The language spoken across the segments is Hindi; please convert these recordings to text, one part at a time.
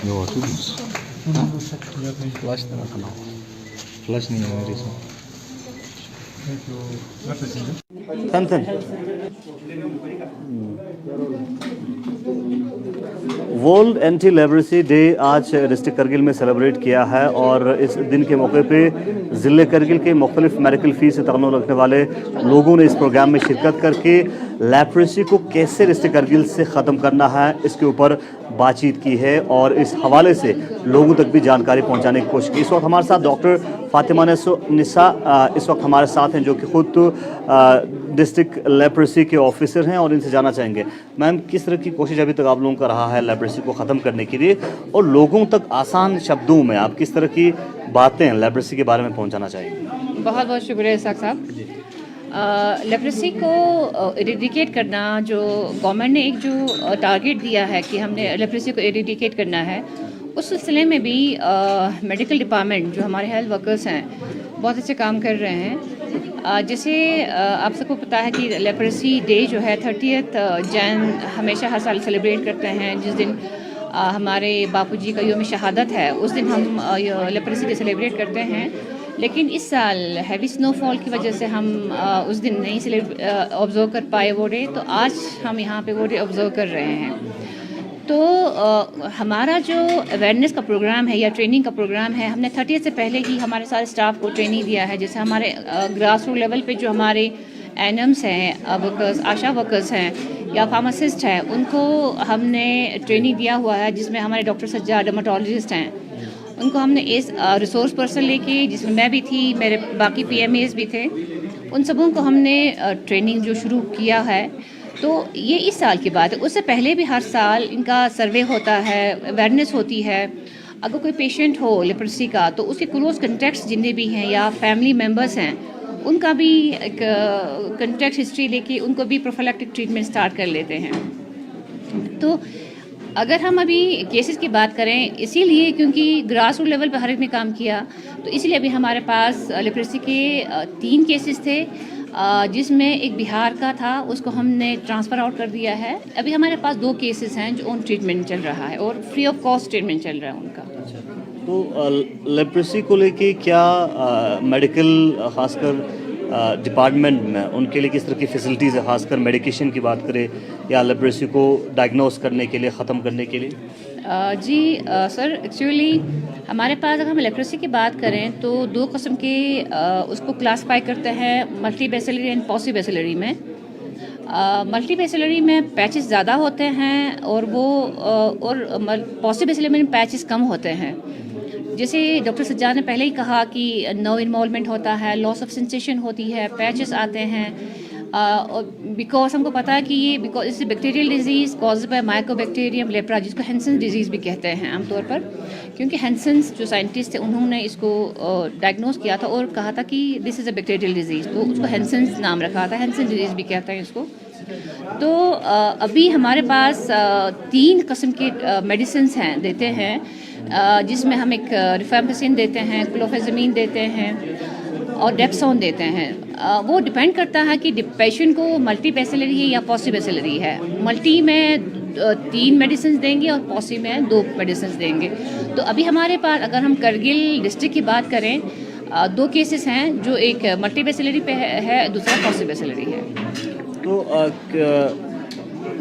No, tubos. Flash na rखना हो. Flash नहीं है मेरे साथ. थन वर्ल्ड एंटी लेप्रेसी डे आज डिस्ट्रिक्ट करगिल में सेलिब्रेट किया है और इस दिन के मौके पे ज़िले करगिल के मुख्तलिफ मेडिकल फीस से ताल्लुक़ रखने वाले लोगों ने इस प्रोग्राम में शिरकत करके लेप्रेसी को कैसे डिस्ट्रिक्ट करगिल से ख़त्म करना है इसके ऊपर बातचीत की है और इस हवाले से लोगों तक भी जानकारी पहुंचाने की कोशिश की। इस वक्त हमारे साथ डॉक्टर फातिमा निसा इस वक्त हमारे साथ हैं जो कि खुद डिस्ट्रिक्ट लेप्रेसी के ऑफिसर हैं और इनसे जानना चाहेंगे मैम किस तरह की कोशिश अभी तक आप लोगों का रहा है लेप्रेसी को ख़त्म करने के लिए और लोगों तक आसान शब्दों में आप किस तरह की बातें लेप्रेसी के बारे में पहुंचाना चाहेंगे। बहुत बहुत शुक्रिया इसाक साहब। लेप्रेसी को एरेडिकेट करना जो गवर्नमेंट ने एक जो टारगेट दिया है कि हमने लेप्रेसी को एरेडिकेट करना है उस सिलसिले में भी मेडिकल डिपार्टमेंट जो हमारे हेल्थ वर्कर्स हैं बहुत अच्छे काम कर रहे हैं। जैसे आप सबको पता है कि लेप्रेसी डे जो है 30 जैन हमेशा हर साल सेलिब्रेट करते हैं जिस दिन हमारे बापूजी का योम शहादत है उस दिन हम लेप्रेसी डे सेलिब्रेट करते हैं। लेकिन इस साल हैवी स्नोफॉल की वजह से हम उस दिन नहीं ऑब्ज़र्व कर पाए वो डे, तो आज हम यहाँ पे वो डे ऑब्ज़र्व कर रहे हैं। तो हमारा जो अवेयरनेस का प्रोग्राम है या ट्रेनिंग का प्रोग्राम है हमने 30 से पहले ही हमारे सारे स्टाफ को ट्रेनिंग दिया है। जैसे हमारे ग्रास रूट लेवल पे जो हमारे एनएम्स हैं वर्कर्स आशा वर्कर्स हैं या फार्मासिस्ट हैं उनको हमने ट्रेनिंग दिया हुआ है जिसमें हमारे डॉक्टर सज्जा डर्माटोलॉजिस्ट हैं उनको हमने इस रिसोर्स पर्सन लेके जिसमें मैं भी थी मेरे बाकी पीएमएस भी थे उन सबों को हमने ट्रेनिंग जो शुरू किया है। तो ये इस साल की बात है, उससे पहले भी हर साल इनका सर्वे होता है अवेयरनेस होती है। अगर कोई पेशेंट हो लेप्रेसी का तो उसके क्लोज कंटेक्ट्स जितने भी हैं या फैमिली मेम्बर्स हैं उनका भी एक कंटेक्ट हिस्ट्री लेके उनको भी प्रोफिलैक्टिक ट्रीटमेंट स्टार्ट कर लेते हैं। तो अगर हम अभी केसेस की बात करें इसीलिए क्योंकि ग्रास रूट लेवल पर हर एक ने काम किया तो इसीलिए अभी हमारे पास लेप्रेसी के 3 केसेस थे जिसमें एक बिहार का था उसको हमने ट्रांसफ़र आउट कर दिया है। अभी हमारे पास 2 केसेस हैं जो ऑन ट्रीटमेंट चल रहा है और फ्री ऑफ कॉस्ट ट्रीटमेंट चल रहा है उनका। तो लेप्रेसी को लेके क्या मेडिकल खासकर डिपार्टमेंट में उनके लिए किस तरह की फैसिलिटीज़ है खासकर मेडिकेशन की बात करें या लेप्रेसी को डायग्नोस करने के लिए ख़त्म करने के लिए? जी सर एक्चुअली हमारे पास अगर हम लेप्रेसी की बात करें तो 2 किस्म के उसको क्लासीफाई करते हैं multi bacillary and posse bacillary में। मल्टी बेसिलरी में पैचेस ज़्यादा होते हैं और वो और पॉसी बेसिलरी में पैचेस कम होते हैं। जैसे डॉक्टर सज्जाद ने पहले ही कहा कि नो इन्वॉल्वमेंट होता है, लॉस ऑफ सेंसेशन होती है, पैचेस आते हैं बिकॉज हमको पता है कि ये बिकॉज इस bacterial disease cause by Mycobacterium lepra जिसको हैंसेंस डिजीज़ भी कहते हैं आमतौर पर, क्योंकि हैंसेंस जो साइंटिस्ट थे उन्होंने इसको डायग्नोस किया था और कहा था कि this is a bacterial disease तो उसको हैंसेंस नाम रखा था, हैंसेंस डिजीज़ भी कहते हैं इसको। तो अभी हमारे पास 3 किस्म के मेडिसिन्स हैं देते हैं जिसमें हम एक रिफैम्पिसिन देते हैं, क्लोफेज़मीन देते हैं और डेक्सोन देते हैं। वो डिपेंड करता है कि पेशेंट को मल्टी बेसिलरी है या पॉसी बेसिलरी है। मल्टी में 3 मेडिसिन देंगे और पॉसी में 2 मेडिसिन देंगे। तो अभी हमारे पास अगर हम करगिल डिस्ट्रिक्ट की बात करें 2 केसेस हैं जो एक मल्टी बेसिलरी पे है दूसरा पॉसी बेसिलरी है। तो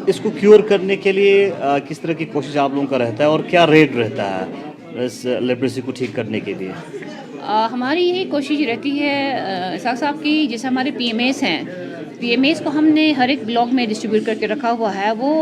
इसको क्योर करने के लिए किस तरह की कोशिश आप लोगों का रहता है और क्या रेट रहता है इस लेप्रेसी को ठीक करने के लिए? हमारी यही कोशिश रहती है साहब की जैसे हमारे पीएमएस हैं, पीएमएस को हमने हर एक ब्लॉक में डिस्ट्रीब्यूट करके रखा हुआ है। वो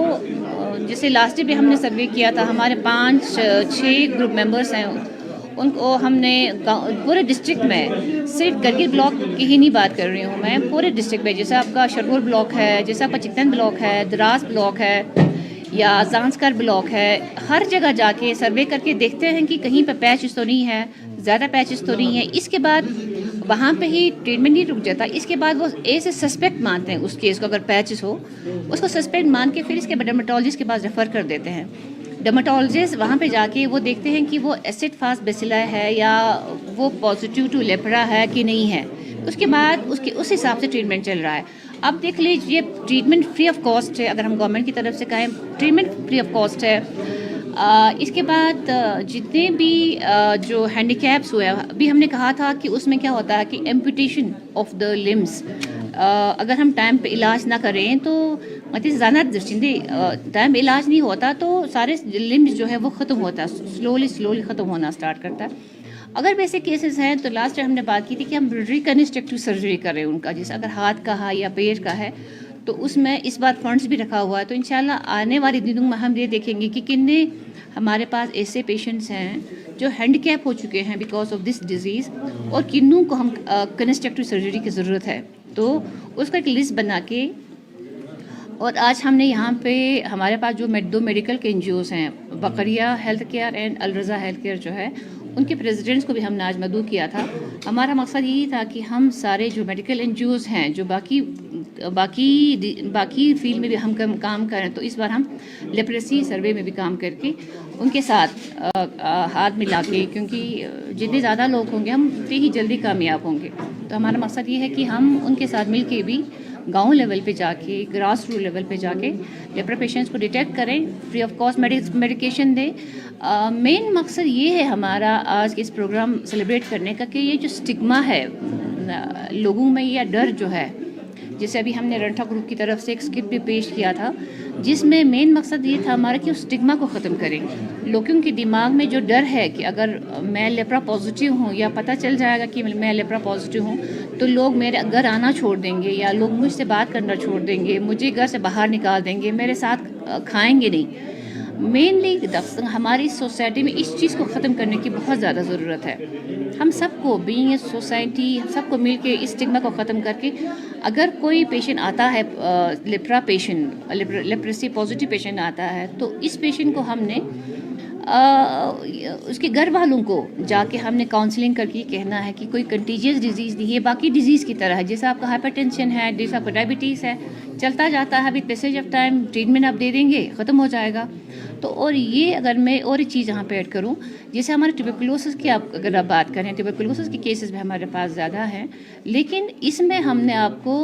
जैसे लास्ट भी हमने सर्वे किया था, हमारे 5-6 ग्रुप मेंबर्स हैं उनको हमने पूरे डिस्ट्रिक्ट में सिर्फ करगिल ब्लॉक की ही नहीं बात कर रही हूँ मैं, पूरे डिस्ट्रिक्ट में जैसे आपका शरगुल ब्लॉक है, जैसे आपका चिकन ब्लॉक है, द्रास ब्लॉक है या जांस्कर ब्लॉक है, हर जगह जाके सर्वे करके देखते हैं कि कहीं पर पैचेस तो नहीं है, ज़्यादा पैचेस तो नहीं है। इसके बाद वहाँ पे ही ट्रीटमेंट नहीं रुक जाता, इसके बाद वो ऐसे सस्पेक्ट मानते हैं उस केस को, अगर पैचेस हो उसको सस्पेक्ट मान के फिर इसके बाद डर्मेटोलॉजिस्ट के पास रेफ़र कर देते हैं। डर्मेटोलॉजिस्ट वहाँ पे जाके वो देखते हैं कि वो एसिड फास्ट बेसिलस है या वो पॉजिटिव टू लेप्रा है कि नहीं है। उसके बाद उसके उस हिसाब से ट्रीटमेंट चल रहा है। अब देख लीजिए ट्रीटमेंट फ्री ऑफ कॉस्ट है, अगर हम गवर्नमेंट की तरफ से कहें ट्रीटमेंट फ्री ऑफ कॉस्ट है। इसके बाद जितने भी जो हैंडीकैप्स हुए, अभी हमने कहा था कि उसमें क्या होता है कि एम्पुटेशन ऑफ द लिम्स, अगर हम टाइम पे इलाज ना करें तो मतलब ज़्यादा दृष्टिंदे टाइम पे इलाज नहीं होता तो सारे लिम्स जो है वो ख़त्म होता है, स्लोली ख़त्म होना स्टार्ट करता है। अगर वैसे केसेस हैं तो लास्ट टाइम हमने बात की थी कि हम रिकन्स्ट्रक्टिव सर्जरी करें उनका, जैसे अगर हाथ का है या पैर का है तो उसमें इस बार फंड्स भी रखा हुआ है। तो इंशाल्लाह आने वाले दिनों में हम ये देखेंगे कि कितने हमारे पास ऐसे पेशेंट्स हैं जो हैंडीकैप हो चुके हैं बिकॉज ऑफ दिस डिज़ीज़ और किन्नों को हम कंस्ट्रक्टिव सर्जरी की ज़रूरत है। तो उसका एक लिस्ट बना के, और आज हमने यहाँ पे हमारे पास जो दो मेडिकल के NGOs हैं, बकरिया हेल्थ केयर एंड अलरज़ा हेल्थ केयर जो है, उनके प्रेसिडेंट्स को भी हमने आज मदऊ किया था। हमारा मकसद यही था कि हम सारे जो मेडिकल NGOs हैं जो बाकी फील्ड में भी हम काम करें, तो इस बार हम लेप्रेसी सर्वे में भी काम करके उनके साथ हाथ मिला के, क्योंकि जितने ज़्यादा लोग होंगे हम उतने ही जल्दी कामयाब होंगे। तो हमारा मकसद ये है कि हम उनके साथ मिल के भी गांव लेवल पे जाके, ग्रास रूट लेवल पे जाके लेप्रा पेशेंट्स को डिटेक्ट करें, फ्री ऑफ कॉस्ट मेडिकेशन दें। मेन मकसद ये है हमारा आज के इस प्रोग्राम सेलिब्रेट करने का कि ये जो स्टिग्मा है लोगों में या डर जो है, जैसे अभी हमने रंठा ग्रुप की तरफ से एक स्क्रिप्ट भी पेश किया था जिसमें मेन मकसद ये था हमारा कि उस स्टिग्मा को ख़त्म करें। लोगों के दिमाग में जो डर है कि अगर मैं लेप्रा पॉजिटिव हूँ या पता चल जाएगा कि मैं लेप्रा पॉजिटिव हूँ तो लोग मेरे घर आना छोड़ देंगे या लोग मुझसे बात करना छोड़ देंगे, मुझे घर से बाहर निकाल देंगे, मेरे साथ खाएंगे नहीं। मेनली हमारी सोसाइटी में इस चीज़ को ख़त्म करने की बहुत ज़्यादा ज़रूरत है। हम सबको बीइंग ए सोसाइटी सबको मिल के इस स्टिग्मा को ख़त्म करके, अगर कोई पेशेंट आता है lepra patient, leprosy positive patient आता है, तो इस पेशेंट को हमने उसके घर वालों को जाके हमने काउंसलिंग करके कहना है कि कोई कंटीजियस डिजीज़ नहीं है, बाकी डिजीज़ की तरह है। जैसे आपका हाइपरटेंशन है, जैसे आपका डायबिटीज़ है, चलता जाता है, with passage of time treatment आप दे देंगे, ख़त्म हो जाएगा। तो और ये अगर मैं और एक चीज़ यहाँ पे ऐड करूँ, जैसे हमारे ट्यूबरकुलोसिस की अगर आप बात करें, ट्यूबरकुलोसिस के केसेस भी हमारे पास ज़्यादा हैं, लेकिन इसमें हमने आपको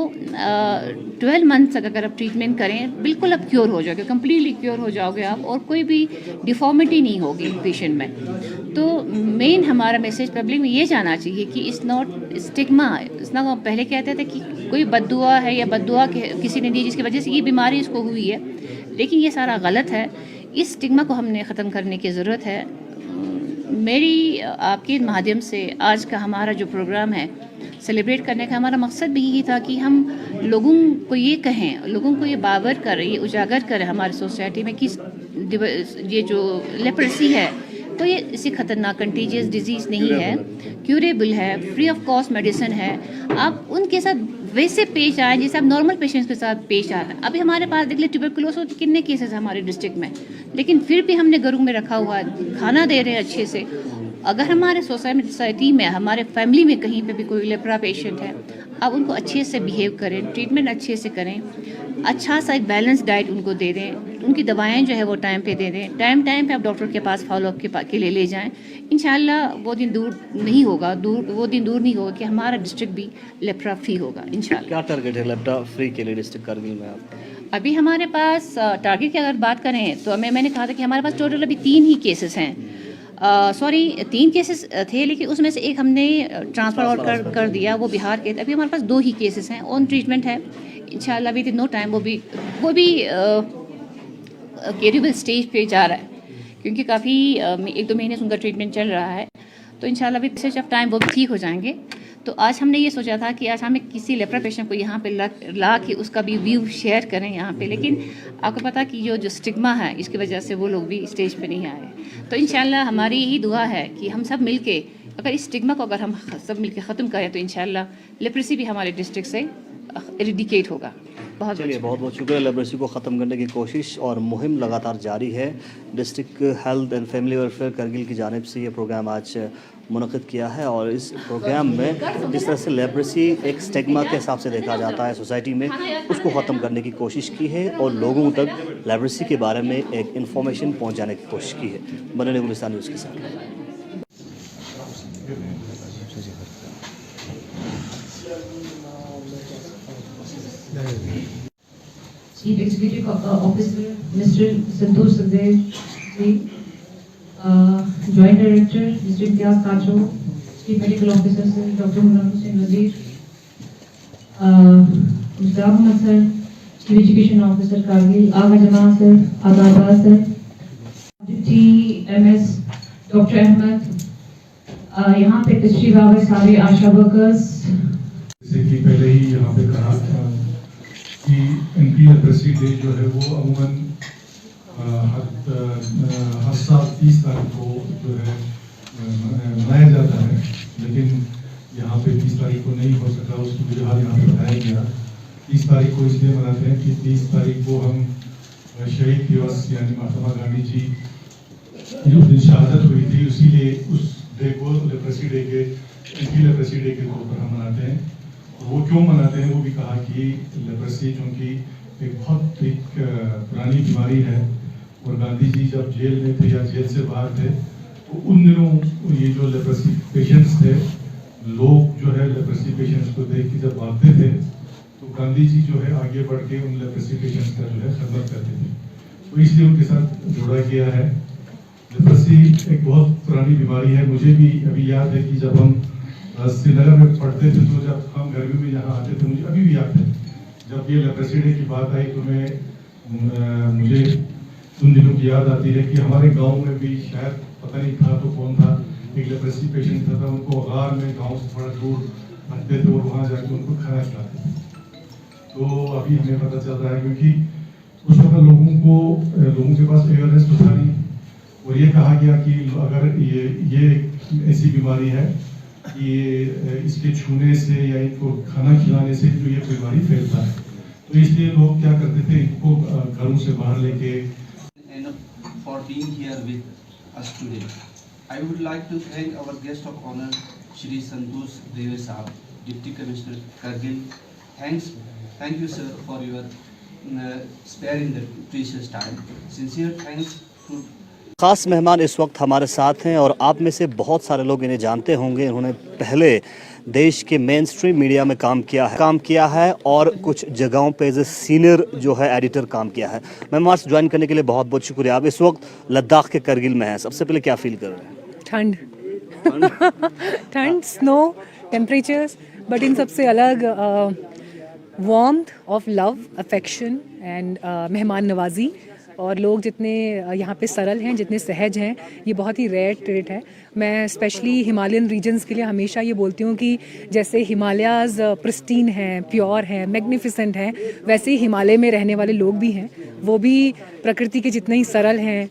12 मंथ्स तक अगर आप ट्रीटमेंट करें बिल्कुल आप क्योर हो जाओगे, कम्प्लीटली क्योर हो जाओगे आप, और कोई भी डिफॉर्मिटी नहीं होगी पेशेंट में। तो मेन हमारा मैसेज पब्लिक में ये जाना चाहिए कि इट्स नॉट स्टिग्मा। इतना पहले कहते थे कि कोई बद्दुआ है या बद्दुआ किसी ने दी जिसकी वजह से ये बीमारी इसको हुई है, लेकिन ये सारा गलत है। इस स्टिग्मा को हमने ख़त्म करने की ज़रूरत है। मेरी आपके माध्यम से आज का हमारा जो प्रोग्राम है सेलिब्रेट करने का हमारा मकसद भी यही था कि हम लोगों को ये कहें, लोगों को ये बावर करें, ये उजागर करें हमारी सोसाइटी में कि ये जो लेप्रेसी है तो ये इसी खतरनाक कंटीजियस डिजीज़ नहीं है, क्यूरेबल है, फ्री ऑफ कॉस्ट मेडिसिन है। आप उनके साथ वैसे पेश आए जैसे आप नॉर्मल पेशेंट्स के साथ पेश आते हैं। अभी हमारे पास देख ले ट्यूबरकुलोसिस के कितने केसेस हैं हमारे डिस्ट्रिक्ट में, लेकिन फिर भी हमने घरों में रखा हुआ है, खाना दे रहे हैं अच्छे से। अगर हमारे सोसाइटी में, हमारे फैमिली में कहीं पे भी कोई लेप्रा पेशेंट है, आप उनको अच्छे से बिहेव करें, ट्रीटमेंट अच्छे से करें, अच्छा सा एक बैलेंस डाइट उनको दे दें, उनकी दवाएं जो है वो टाइम पे दे दें, टाइम पे आप डॉक्टर के पास फॉलोअप के लिए ले जाएं। इंशाल्लाह वो दिन दूर नहीं होगा, वो दिन दूर नहीं होगा कि हमारा डिस्ट्रिक्ट भी लेप्रा फ्री होगा इंशाल्लाह। क्या टारगेट है लेप्रा फ्री के लिए डिस्ट्रिक्ट करगिल में आपका? अभी हमारे पास टारगेट की अगर बात करें तो मैंने कहा था कि हमारे पास टोटल अभी 3 ही केसेस हैं, 3 केसेस थे, लेकिन उसमें से एक हमने ट्रांसफ़र आउट कर दिया, वो बिहार के। अभी हमारे पास 2 ही केसेस हैं, ऑन ट्रीटमेंट है इंशाल्लाह। विद नो टाइम वो भी क्यूरेबल स्टेज पे जा रहा है, क्योंकि काफ़ी 1-2 महीने से उनका ट्रीटमेंट चल रहा है। तो इंशाल्लाह विद पैसेज ऑफ टाइम वो भी ठीक हो जाएंगे। तो आज हमने ये सोचा था कि आज हमें किसी लेप्रा पेशेंट को यहाँ पे ला के उसका भी व्यू शेयर करें यहाँ पे, लेकिन आपको पता कि जो स्टिग्मा है इसकी वजह से वो लोग भी स्टेज पे नहीं आए। तो इंशाल्लाह हमारी यही दुआ है कि हम सब मिलके अगर इस स्टिग्मा को अगर हम सब मिलके ख़त्म करें तो इंशाल्लाह लेप्रेसी भी हमारे डिस्ट्रिक्ट से एरिडिकेट होगा। बहुत बहुत शुक्रिया। लेप्रेसी को ख़त्म करने की कोशिश और मुहिम लगातार जारी है। District health and family welfare Kargil की जानिब से ये प्रोग्राम आज मुनक़िद किया है, और इस प्रोग्राम में जिस तरह से लेप्रेसी एक स्टिग्मा के हिसाब से देखा जाता है सोसाइटी में, उसको ख़त्म करने की कोशिश की है और लोगों तक लेप्रेसी के बारे में एक इन्फॉर्मेशन पहुँचाने की कोशिश की है। बने गुलिस्तान न्यूज़ के साथ। Chief Executive Officer Mr. Santosh Sanjay ji, joint director district Imtiyaz Kacho, chief medical officer sir doctor Munawwar Hussain Wazir, Mushtaq Ahmad sir, chief education officer Kargil, Agha Jama sir, Agha Abbas sir, deputy MS doctor Ahmad, यहाँ पे तशरीफ आवर सारे आशा वर्कर्स। जैसे कि पहले ही यहाँ पे कहा था कि एंटी लेप्रेसी डे जो है वो अमूमन हर साल 30 तारीख को जो है मनाया जाता है, लेकिन यहाँ पे 30 तारीख को नहीं हो सका। उसकी वजह यहाँ पे बताया गया 30 तारीख को इसलिए मनाते हैं कि 30 तारीख को हम शहीद दिवस यानी महात्मा गांधी जी की उस दिन शहादत हुई थी, इसीलिए उस डे को लेप्रेसी डे के एंटी लेप्रेसी डे के तौर पर हम मनाते हैं। और वो क्यों मनाते हैं वो भी कहा कि लेप्रेसी चूँकि एक बहुत पुरानी बीमारी है और गांधी जी जब जेल में थे या जेल से बाहर थे तो उन दिनों ये जो लेप्रेसी पेशेंट्स थे, लोग जो है लेप्रेसी पेशेंट्स को देख के जब भागते थे तो गांधी जी जो है आगे बढ़ के उन लेप्रेसी पेशेंट्स का जो है खिदमत करते थे, तो इसलिए उनके साथ जोड़ा गया है। लेप्रेसी एक बहुत पुरानी बीमारी है। मुझे भी अभी याद है कि जब हम श्रीनगर में पढ़ते थे तो जब हम गर्मी में यहाँ आते थे, मुझे अभी भी याद है जब ये लेप्रेसी डे की बात आई तो मुझे उन दिनों की याद आती है कि हमारे गांव में भी शायद पता नहीं था तो कौन था, एक लेप्रेसी पेशेंट था, उनको गार में गांव से थोड़ा दूर रखते थे और वहाँ जाके उनको खाना खिलाते थे। तो अभी हमें पता चल रहा है क्योंकि उस वक्त लोगों के पास अवेयरनेस तो था नहीं और ये कहा गया कि अगर ये ऐसी बीमारी है कि इसके छूने से या इनको खाना खिलाने से जो ये बीमारी फैलता है, तो इसलिए लोग क्या करते थे, इनको घरों से बाहर लेके। For being here with us today, I would like to thank our guest of honor, Shri Santosh Deve Saab, Deputy Commissioner Kargil. Thank you, sir, for your sparing the precious time. Sincere thanks to ख़ास मेहमान इस वक्त हमारे साथ हैं और आप में से बहुत सारे लोग इन्हें जानते होंगे। इन्होंने पहले देश के मेन स्ट्रीम मीडिया में काम किया है और कुछ जगहों पे एज ए सीनियर जो है एडिटर काम किया है। मेहमान से ज्वाइन करने के लिए बहुत बहुत शुक्रिया। आप इस वक्त लद्दाख के करगिल में हैं, सबसे पहले क्या फील कर रहे हैं? ठंड, स्नो, टेम्परेचर्स, बट इन सबसे अलग warmth of love, affection and मेहमान नवाजी। और लोग जितने यहाँ पे सरल हैं, जितने सहज हैं, ये बहुत ही रेयर ट्रेट है। मैं स्पेशली हिमालयन रीजन्स के लिए हमेशा ये बोलती हूँ कि जैसे हिमालयाज़ प्रिस्टीन हैं, प्योर हैं, मैग्निफिसेंट हैं, वैसे ही हिमालय में रहने वाले लोग भी हैं। वो भी प्रकृति के जितने ही सरल हैं,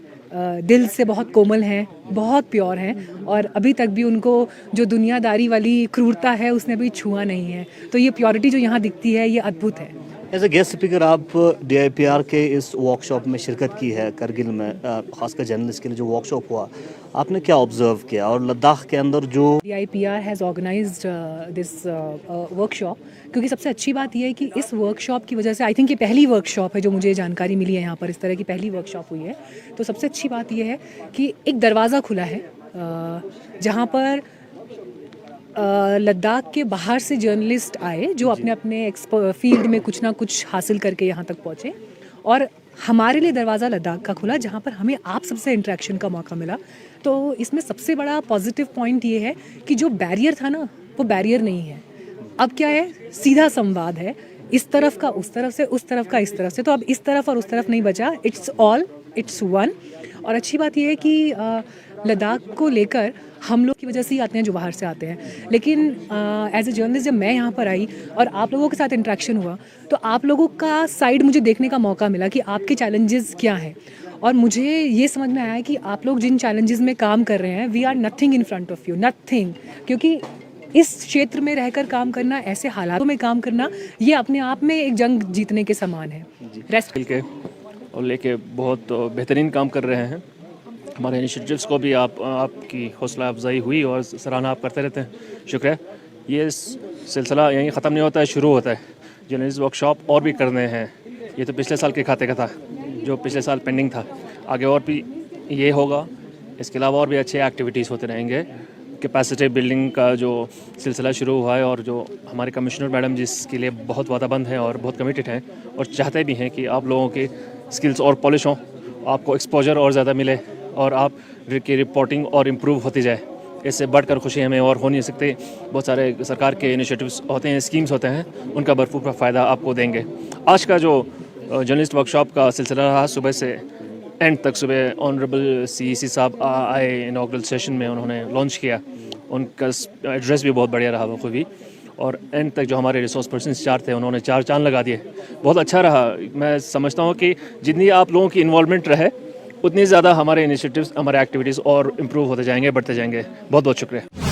दिल से बहुत कोमल हैं, बहुत प्योर हैं और अभी तक भी उनको जो दुनियादारी वाली क्रूरता है उसने अभी छुआ नहीं है। तो ये प्योरिटी जो यहाँ दिखती है ये अद्भुत है। एज ए गेस्ट स्पीकर आप DIPR के इस वर्कशॉप में शिरकत की है करगिल में, खासकर जर्नलिस्ट के लिए जो वर्कशॉप हुआ, आपने क्या ऑब्जर्व किया? और लद्दाख के अंदर जो DIPR has organised this workshop, क्योंकि सबसे अच्छी बात यह है कि इस वर्कशॉप की वजह से आई थिंक ये पहली वर्कशॉप है जो मुझे जानकारी मिली है, यहाँ पर इस तरह की पहली वर्कशॉप हुई है। तो सबसे अच्छी बात यह है कि एक दरवाज़ा खुला है जहाँ पर लद्दाख के बाहर से जर्नलिस्ट आए जो अपने अपने फील्ड में कुछ ना कुछ हासिल करके यहाँ तक पहुँचे, और हमारे लिए दरवाज़ा लद्दाख का खुला जहाँ पर हमें आप सबसे इंटरेक्शन का मौका मिला। तो इसमें सबसे बड़ा पॉजिटिव पॉइंट ये है कि जो बैरियर था ना वो बैरियर नहीं है, अब क्या है, सीधा संवाद है, इस तरफ का उस तरफ से, उस तरफ का इस तरफ से। तो अब इस तरफ और उस तरफ नहीं बचा, इट्स वन। और अच्छी बात यह है कि लद्दाख को लेकर हम लोग की वजह से ही आते हैं जो बाहर से आते हैं, लेकिन एज ए जर्नलिस्ट जब मैं यहाँ पर आई और आप लोगों के साथ इंटरेक्शन हुआ तो आप लोगों का साइड मुझे देखने का मौका मिला कि आपके चैलेंजेस क्या हैं, और मुझे ये समझ में आया कि आप लोग जिन चैलेंजेस में काम कर रहे हैं, we are nothing in front of you, nothing. क्योंकि इस क्षेत्र में रहकर काम करना, ऐसे हालातों में काम करना, ये अपने आप में एक जंग जीतने के समान है। रेस्ट के और लेके बहुत बेहतरीन काम कर रहे हैं। हमारे इनिशिएटिव्स को भी आपकी हौसला अफजाई हुई और सराहना आप करते रहते हैं, शुक्रिया। ये सिलसिला यहीं ख़त्म नहीं होता है, शुरू होता है। जर्नलिस्ट वर्कशॉप और भी करने हैं, ये तो पिछले साल के खाते का था जो पिछले साल पेंडिंग था, आगे और भी ये होगा। इसके अलावा और भी अच्छे एक्टिविटीज़ होते रहेंगे। कैपेसिटी बिल्डिंग का जो सिलसिला शुरू हुआ है और जो हमारे कमिश्नर मैडम जिसके लिए बहुत वादाबंद हैं और बहुत कमिटेड हैं और चाहते भी हैं कि आप लोगों के स्किल्स और पॉलिश हों, आपको एक्सपोजर और ज़्यादा मिले और आप की रिपोर्टिंग और इम्प्रूव होती जाए। इससे बढ़कर खुशी हमें और हो नहीं सकती। बहुत सारे सरकार के इनिशिएटिव्स होते हैं, स्कीम्स होते हैं, उनका भरपूर फ़ायदा आपको देंगे। आज का जो जर्नलिस्ट वर्कशॉप का सिलसिला रहा, सुबह से एंड तक, सुबह ऑनरेबल CEC साहब आए इनॉग्रल सेशन में, उन्होंने लॉन्च किया, उनका एड्रेस भी बहुत बढ़िया रहा बखूबी, और एंड तक जो हमारे रिसोर्स पर्सन्स 4 थे उन्होंने 4 चांद लगा दिए। बहुत अच्छा रहा। मैं समझता हूँ कि जितनी आप लोगों की इन्वॉल्वमेंट रहे उतनी ज़्यादा हमारे इनिशिएटिव्स, हमारे एक्टिविटीज़ और इम्प्रूव होते जाएंगे, बढ़ते जाएंगे। बहुत बहुत शुक्रिया।